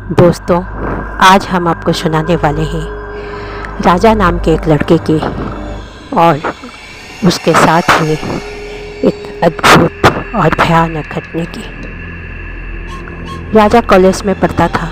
दोस्तों, आज हम आपको सुनाने वाले हैं राजा नाम के एक लड़के की और उसके साथ ही एक अद्भुत और भयानक घटना की। राजा कॉलेज में पढ़ता था।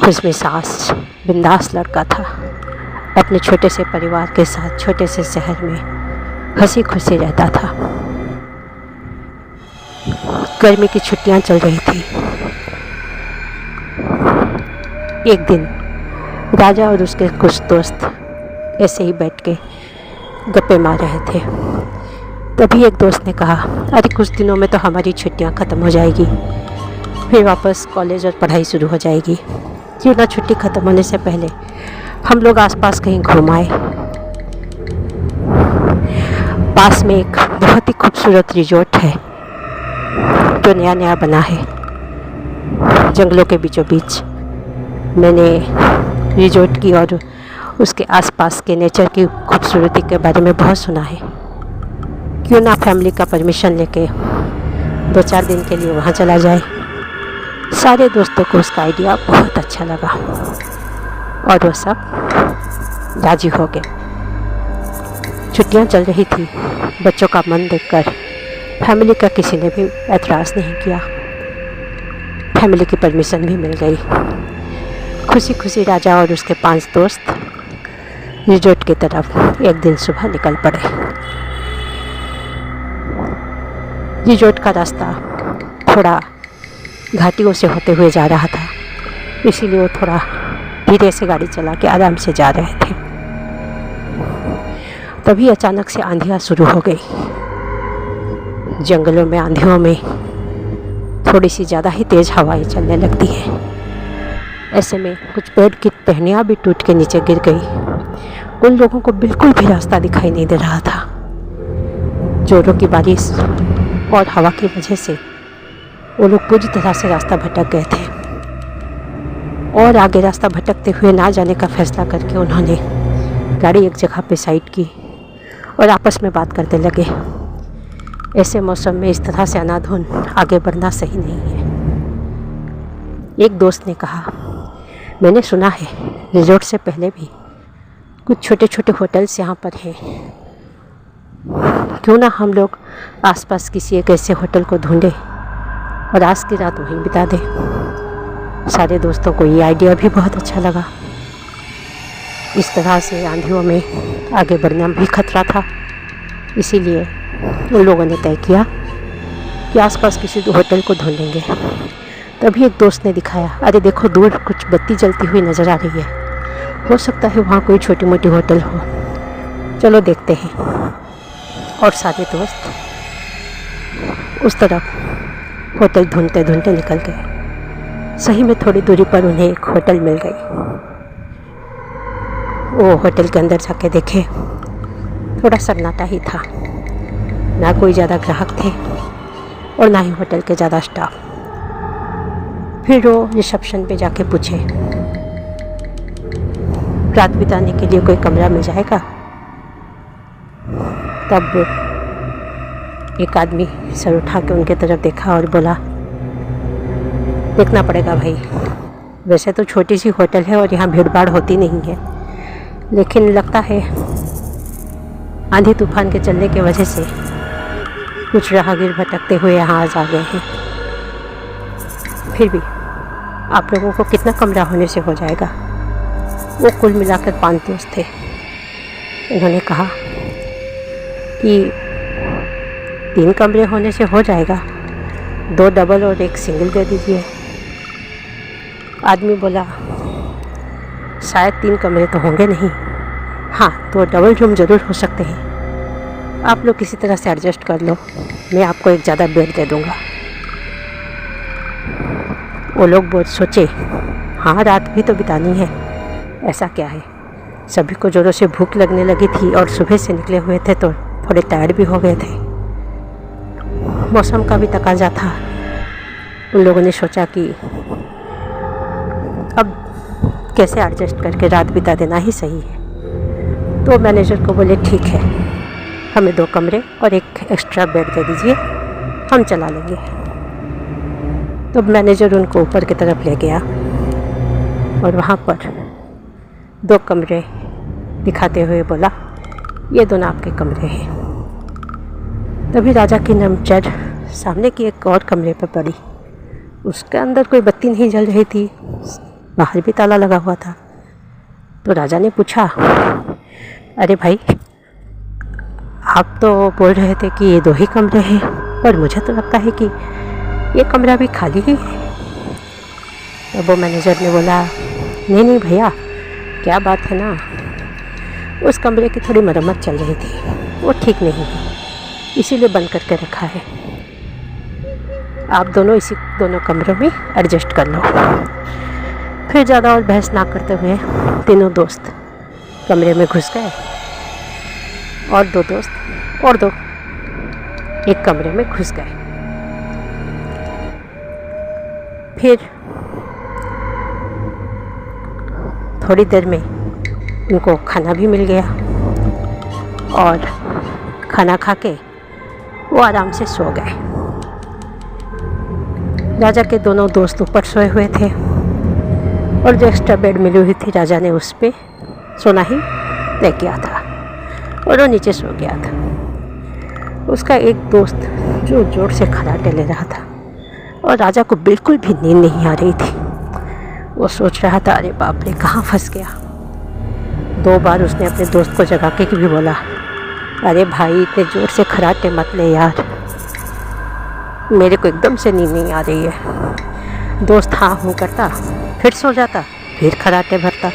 खुशमिजाज बिंदास लड़का था। अपने छोटे से परिवार के साथ छोटे से शहर में हंसी खुशी रहता था। गर्मी की छुट्टियां चल रही थी। एक दिन राजा और उसके कुछ दोस्त ऐसे ही बैठ के गप्पे मार रहे थे। तभी एक दोस्त ने कहा, अरे कुछ दिनों में तो हमारी छुट्टियां ख़त्म हो जाएगी, फिर वापस कॉलेज और पढ़ाई शुरू हो जाएगी। क्यों ना छुट्टी ख़त्म होने से पहले हम लोग आसपास कहीं घूम आए। पास में एक बहुत ही खूबसूरत रिजॉर्ट है जो नया नया बना है, जंगलों के बीचों बीच। मैंने रिजॉर्ट की और उसके आसपास के नेचर की खूबसूरती के बारे में बहुत सुना है। क्यों ना फैमिली का परमिशन लेके 2-4 दिन के लिए वहाँ चला जाए। सारे दोस्तों को उसका आइडिया बहुत अच्छा लगा और वो सब राजी हो गए। छुट्टियाँ चल रही थी। बच्चों का मन देखकर फैमिली का किसी ने भी ऐतराज़ नहीं किया। फैमिली की परमिशन भी मिल गई। खुशी खुशी राजा और उसके 5 दोस्त रिजॉर्ट की तरफ एक दिन सुबह निकल पड़े। रिजॉर्ट का रास्ता थोड़ा घाटियों से होते हुए जा रहा था, इसीलिए वो थोड़ा धीरे से गाड़ी चला के आराम से जा रहे थे। तभी अचानक से आंधियाँ शुरू हो गई। जंगलों में आंधियों में थोड़ी सी ज़्यादा ही तेज़ हवाएं चलने लगती हैं। ऐसे में कुछ पेड़ की टहनियाँ भी टूट के नीचे गिर गई। उन लोगों को बिल्कुल भी रास्ता दिखाई नहीं दे रहा था। जोरों की बारिश और हवा की वजह से वो लोग पूरी तरह से रास्ता भटक गए थे और आगे रास्ता भटकते हुए ना जाने का फैसला करके उन्होंने गाड़ी एक जगह पे साइड की और आपस में बात करने लगे। ऐसे मौसम में इस तरह से अनाधुन आगे बढ़ना सही नहीं है। एक दोस्त ने कहा, मैंने सुना है रिजॉर्ट से पहले भी कुछ छोटे छोटे होटल्स यहाँ पर हैं। क्यों ना हम लोग आसपास किसी एक ऐसे होटल को ढूंढें और आज की रात वहीं बिता दें। सारे दोस्तों को ये आइडिया भी बहुत अच्छा लगा। इस तरह से आंधियों में आगे बढ़ना भी खतरा था, इसीलिए उन लोगों ने तय किया कि आसपास किसी होटल को ढूंढेंगे। तभी एक दोस्त ने दिखाया, अरे देखो दूर कुछ बत्ती जलती हुई नज़र आ रही है, हो सकता है वहाँ कोई छोटी मोटी होटल हो, चलो देखते हैं। और सारे दोस्त उस तरफ होटल ढूंढते ढूंढते निकल गए। सही में थोड़ी दूरी पर उन्हें एक होटल मिल गई। वो होटल के अंदर जाके देखे, थोड़ा सन्नाटा ही था। ना कोई ज़्यादा ग्राहक थे और ना ही होटल के ज़्यादा स्टाफ। फिर वो रिसेप्शन पे जाके पूछे, रात बिताने के लिए कोई कमरा मिल जाएगा? तब एक आदमी सर उठा के उनके तरफ देखा और बोला, देखना पड़ेगा भाई, वैसे तो छोटी सी होटल है और यहाँ भीड़ भाड़ होती नहीं है, लेकिन लगता है आंधी तूफान के चलने की वजह से कुछ राहगीर भटकते हुए यहाँ आ गए हैं। फिर भी आप लोगों को कितना कमरा होने से हो जाएगा? वो कुल मिलाकर 5 दोस्त थे। उन्होंने कहा कि 3 कमरे होने से हो जाएगा, 2 डबल और 1 सिंगल दे दीजिए। आदमी बोला, शायद 3 कमरे तो होंगे नहीं, हाँ 2 डबल रूम ज़रूर हो सकते हैं। आप लोग किसी तरह से एडजस्ट कर लो, मैं आपको एक ज़्यादा बेड दे दूँगा। वो लोग बहुत सोचे, हाँ रात भी तो बितानी है, ऐसा क्या है। सभी को ज़ोरों से भूख लगने लगी थी और सुबह से निकले हुए थे तो थोड़े टायर्ड भी हो गए थे। मौसम का भी तकाजा था। उन लोगों ने सोचा कि अब कैसे एडजस्ट करके रात बिता देना ही सही है। तो मैनेजर को बोले, ठीक है, हमें 2 कमरे और 1 एक्स्ट्रा बेड दे दीजिए, हम चला लेंगे। तो मैनेजर उनको ऊपर की तरफ ले गया और वहाँ पर 2 कमरे दिखाते हुए बोला, ये दोनों आपके कमरे हैं। तभी राजा की नज़र सामने की एक और कमरे पर पड़ी। उसके अंदर कोई बत्ती नहीं जल रही थी, बाहर भी ताला लगा हुआ था। तो राजा ने पूछा, अरे भाई, आप तो बोल रहे थे कि ये 2 ही कमरे हैं, पर मुझे तो लगता है कि ये कमरा भी खाली ही है। तो वो मैनेजर ने बोला, नहीं नहीं भैया, क्या बात है ना, उस कमरे की थोड़ी मरम्मत चल रही थी, वो ठीक नहीं है, इसीलिए बंद करके रखा है। आप दोनों इसी दोनों कमरों में एडजस्ट कर लो। फिर ज़्यादा और बहस ना करते हुए तीनों दोस्त कमरे में घुस गए और 2 दोस्त और 2 एक कमरे में घुस गए। फिर थोड़ी देर में उनको खाना भी मिल गया और खाना खा के वो आराम से सो गए। राजा के दोनों दोस्त ऊपर सोए हुए थे और जो एक्स्ट्रा बेड मिली हुई थी राजा ने उस पर सोना ही तय किया था और वो नीचे सो गया था। उसका एक दोस्त जो जोर से खर्राटे ले रहा था और राजा को बिल्कुल भी नींद नहीं आ रही थी। वो सोच रहा था, अरे बाप रे, कहाँ फंस गया। 2 बार उसने अपने दोस्त को जगा के भी बोला, अरे भाई, इतने ज़ोर से खर्राटे मत ले यार, मेरे को एकदम से नींद नहीं आ रही है। दोस्त हाँ हूँ करता, फिर सो जाता, फिर खर्राटे भरता।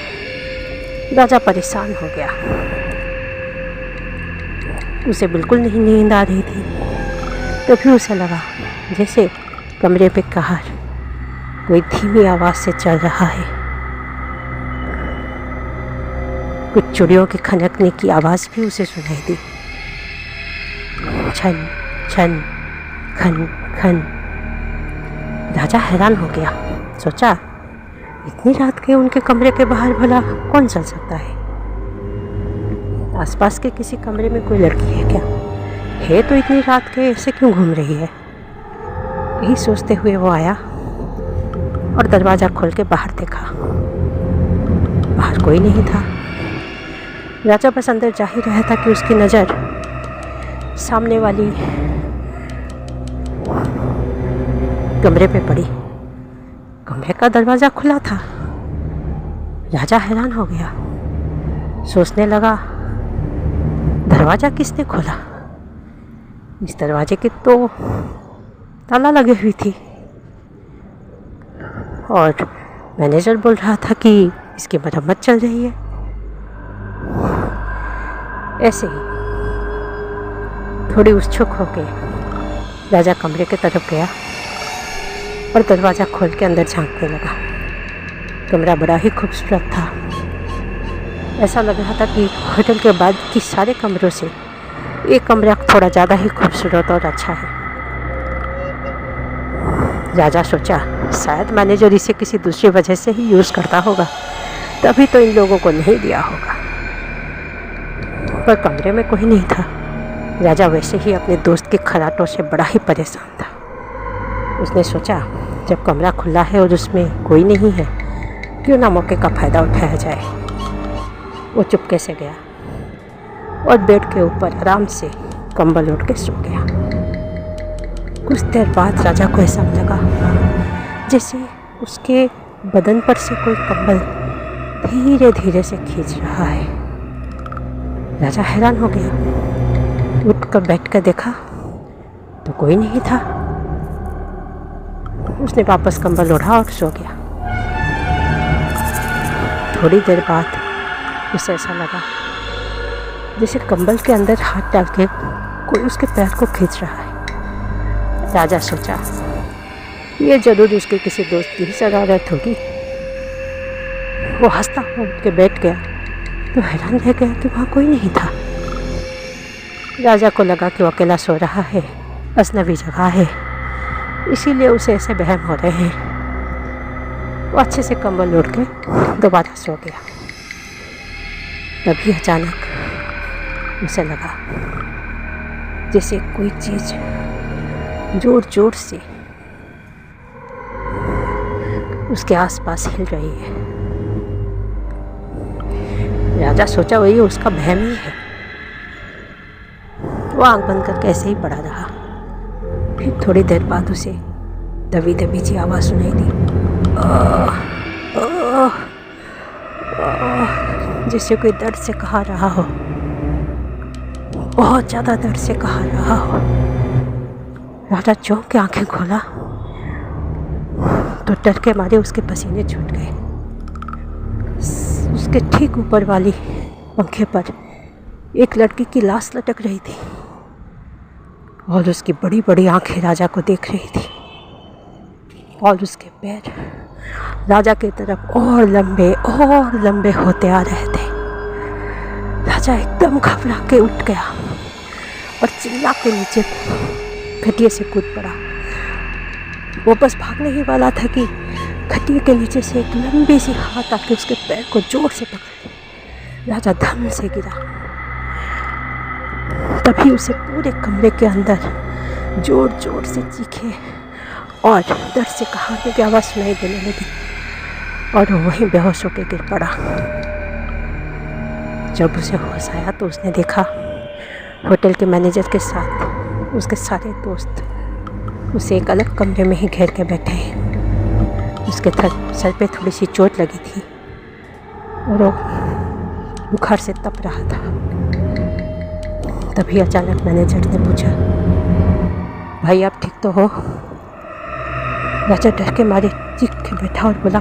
राजा परेशान हो गया, उसे बिल्कुल नहीं नींद आ रही थी। तभी उसे लगा जैसे कमरे पे कहर कोई धीमी आवाज़ से चल रहा है। कुछ चिड़ियों के खनकने की आवाज़ भी उसे सुनाई दी, छन छन खन खन। राजा हैरान हो गया, सोचा, इतनी रात के उनके कमरे के बाहर भला कौन चल सकता है? आसपास के किसी कमरे में कोई लड़की है क्या? है तो इतनी रात के ऐसे क्यों घूम रही है? यही सोचते हुए वो आया और दरवाज़ा खोल के बाहर देखा। बाहर कोई नहीं था। राजा बस अंदर जा ही रहा था कि उसकी नज़र सामने वाली कमरे पे पड़ी। कमरे का दरवाज़ा खुला था। राजा हैरान हो गया, सोचने लगा, दरवाज़ा किसने खोला? इस दरवाजे की तो ताला लगी हुई थी और मैनेजर बोल रहा था कि इसकी मरम्मत चल रही है। ऐसे ही थोड़ी उत्सुक होके राजा कमरे की तरफ गया और दरवाज़ा खोल के अंदर झांकने लगा। कमरा बड़ा ही खूबसूरत था। ऐसा लग रहा था कि होटल के बाद की सारे कमरों से एक कमरा थोड़ा ज़्यादा ही खूबसूरत और अच्छा है। राजा सोचा, शायद मैनेजर इसे किसी दूसरी वजह से ही यूज़ करता होगा, तभी तो इन लोगों को नहीं दिया होगा। पर कमरे में कोई नहीं था। राजा वैसे ही अपने दोस्त के खर्राटों से बड़ा ही परेशान था। उसने सोचा, जब कमरा खुला है और उसमें कोई नहीं है, क्यों ना मौके का फ़ायदा उठाया जाए। वो चुपके से गया और बेड के ऊपर आराम से कंबल ओढ़ के सो गया। कुछ देर बाद राजा को ऐसा लगा जैसे उसके बदन पर से कोई कंबल धीरे धीरे से खींच रहा है। राजा हैरान हो गया, उठकर बैठकर देखा तो कोई नहीं था। उसने वापस कंबल ओढ़ा और सो गया। थोड़ी देर बाद उसे ऐसा लगा जैसे कंबल के अंदर हाथ डाल के कोई उसके पैर को खींच रहा है। राजा सोचा, ये जरूर उसके किसी दोस्त की ही शरारत होगी। वो हंसता हुआ उठ के बैठ गया तो हैरान रह गया कि वहाँ कोई नहीं था। राजा को लगा कि वो अकेला सो रहा है, अजनबी जगह है, इसीलिए उसे ऐसे वहम हो रहे हैं। वो अच्छे से कंबल ओढ़ के दोबारा सो गया। तभी अचानक उसे लगा जैसे कोई चीज़ जोर जोर से उसके आसपास हिल रही है। राजा सोचा वही उसका वहम ही है। वो आंख बंद करके ऐसे ही पड़ा रहा। फिर थोड़ी देर बाद उसे दबी दबी सी आवाज़ सुनाई दी, जैसे कोई दर्द से कहा रहा हो, बहुत ज़्यादा दर्द से कहा रहा हो। राजा चौंक के आंखें खोला तो डर के मारे उसके पसीने छूट गए। उसके ठीक ऊपर वाली पंखे पर एक लड़की की लाश लटक रही थी और उसकी बड़ी बड़ी आंखें राजा को देख रही थी और उसके पैर राजा की तरफ और लंबे होते आ रहे थे। राजा एकदम घबरा के उठ गया और चिल्ला के नीचे खटिया से कूद पड़ा। वो बस भागने ही वाला था कि खटिया के नीचे से एक लंबी सी हाथ आके उसके पैर को जोर से पकड़ ली। राजा धम से गिरा। तभी उसे पूरे कमरे के अंदर जोर जोर से चीखे और दर्द से कहाने की आवाज़ सुनाई देने लगी और वो वहीं बेहोश होकर गिर पड़ा। जब उसे होश आया तो उसने देखा होटल के मैनेजर के साथ उसके सारे दोस्त उसे एक अलग कमरे में ही घेर के बैठे हैं। उसके सर पे थोड़ी सी चोट लगी थी और वो बुखार से तप रहा था। तभी अचानक मैनेजर ने पूछा, भाई आप ठीक तो हो? राजा डर के मारे चीख के बैठा और बोला,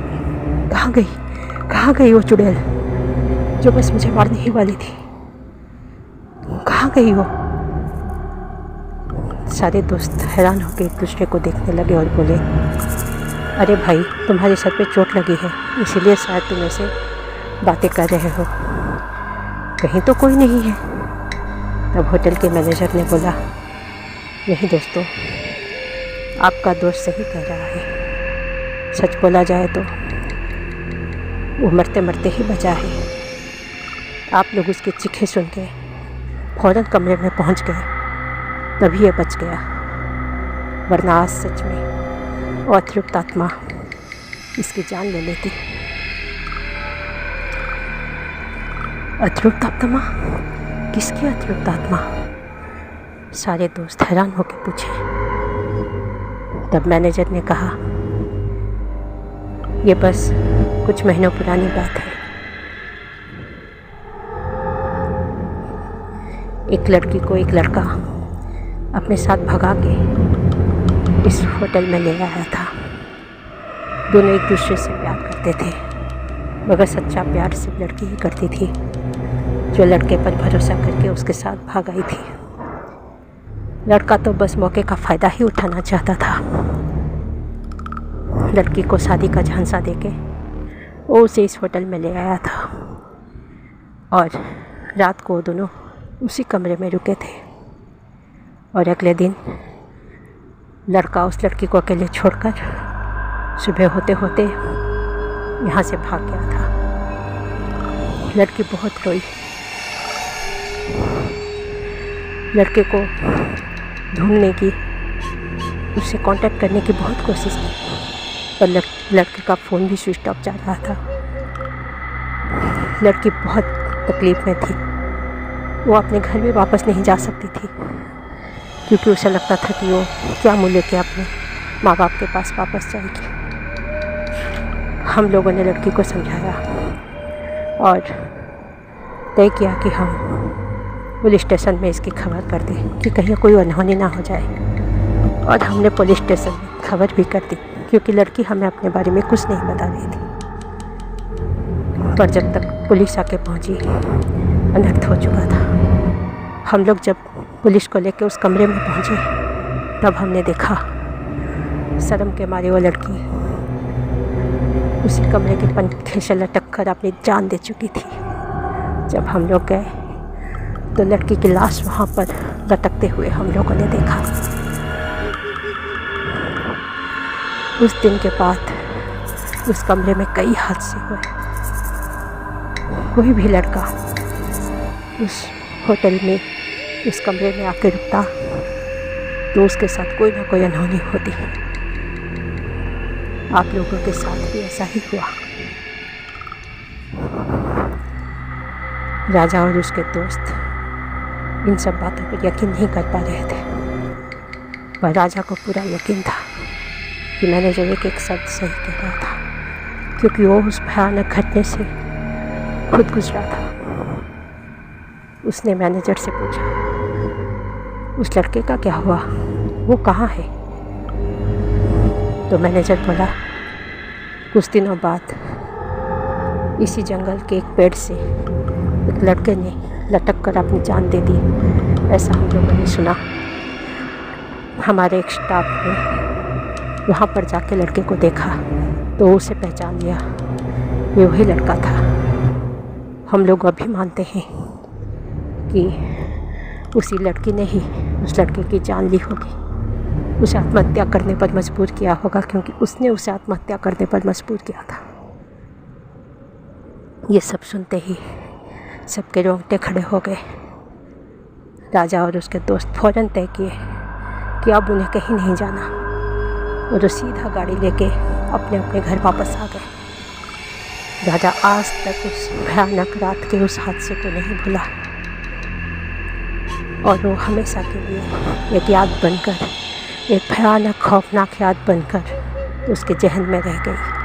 कहाँ गई वो चुड़ैल जो बस मुझे मारने ही वाली थी? कहाँ गई वो? सारे दोस्त हैरान होकर एक दूसरे को देखने लगे और बोले, अरे भाई तुम्हारे सर पे चोट लगी है इसीलिए शायद तुम ऐसे बातें कर रहे हो, कहीं तो कोई नहीं है। तब होटल के मैनेजर ने बोला, नहीं दोस्तों, आपका दोस्त सही कह रहा है। सच बोला जाए तो वो मरते मरते ही बचा है। आप लोग उसकी चीखें सुन के फ़ौरन कमरे में पहुंच गए, तभी ये बच गया, वरना आज सच में वो अतृप्त आत्मा इसकी जान ले लेती। अतृप्त आत्मा? किसकी अतृप्त आत्मा? सारे दोस्त हैरान होकर पूछे। तब मैनेजर ने कहा, ये बस कुछ महीनों पुरानी बात है। एक लड़की को एक लड़का अपने साथ भगा के इस होटल में ले आया था। दोनों एक दूसरे से प्यार करते थे, मगर सच्चा प्यार सिर्फ लड़की ही करती थी जो लड़के पर भरोसा करके उसके साथ भाग आई थी। लड़का तो बस मौके का फ़ायदा ही उठाना चाहता था। लड़की को शादी का झांसा देके वो उसे इस होटल में ले आया था और रात को दोनों उसी कमरे में रुके थे और अगले दिन लड़का उस लड़की को अकेले छोड़कर सुबह होते होते यहाँ से भाग गया था। लड़की बहुत रोई, लड़के को ढूंढने की, उससे कांटेक्ट करने की बहुत कोशिश की, पर लड़के का फ़ोन भी स्विच ऑफ जा रहा था। लड़की बहुत तकलीफ़ में थी। वो अपने घर भी वापस नहीं जा सकती थी क्योंकि उसे लगता था कि वो क्या मुँह लेके अपने माँ बाप के पास वापस जाएगी। हम लोगों ने लड़की को समझाया और तय किया कि हम पुलिस स्टेशन में इसकी खबर कर दें कि कहीं कोई अनहोनी ना हो जाए। और हमने पुलिस स्टेशन में खबर भी कर दी क्योंकि लड़की हमें अपने बारे में कुछ नहीं बता रही थी। पर जब तक पुलिस आके पहुंची, अनर्थ हो चुका था। हम लोग जब पुलिस को लेकर उस कमरे में पहुंचे तब हमने देखा शर्म के मारे वो लड़की उसी कमरे के पंखे से लटक कर अपनी जान दे चुकी थी। जब हम लोग गए तो लड़की की लाश वहाँ पर लटकते हुए हम लोगों ने देखा। उस दिन के बाद उस कमरे में कई हादसे हुए। कोई भी लड़का उस होटल में उस कमरे में आके रुकता तो उसके साथ कोई ना कोई अनहोनी होती। आप लोगों के साथ भी ऐसा ही हुआ। राजा और उसके दोस्त इन सब बातों पर यकीन नहीं कर पा रहे थे, पर राजा को पूरा यकीन था कि मैनेजर एक एक शब्द सही कह रहा था, क्योंकि वो उस भयानक घटने से खुद गुजरा था। उसने मैनेजर से पूछा, उस लड़के का क्या हुआ, वो कहाँ है? तो मैनेजर बोला, कुछ दिनों बाद इसी जंगल के एक पेड़ से एक लड़के ने लटक कर अपनी जान दे दी, ऐसा हम लोगों ने सुना। हमारे एक स्टाफ ने वहाँ पर जाके लड़के को देखा तो उसे पहचान लिया, ये वही लड़का था। हम लोग अभी मानते हैं कि उसी लड़की ने ही उस लड़के की जान ली होगी, उसे आत्महत्या करने पर मजबूर किया होगा, क्योंकि उसने उसे आत्महत्या करने पर मजबूर किया था। ये सब सुनते ही सबके रोंगटे खड़े हो गए। राजा और उसके दोस्त फ़ौरन तय किए कि अब उन्हें कहीं नहीं जाना, और वो सीधा गाड़ी लेके अपने अपने घर वापस आ गए। राजा आज तक उस भयानक रात के उस हादसे को नहीं भूला, और वो हमेशा के लिए एक याद बनकर, एक भयानक खौफनाक याद बनकर उसके जहन में रह गई।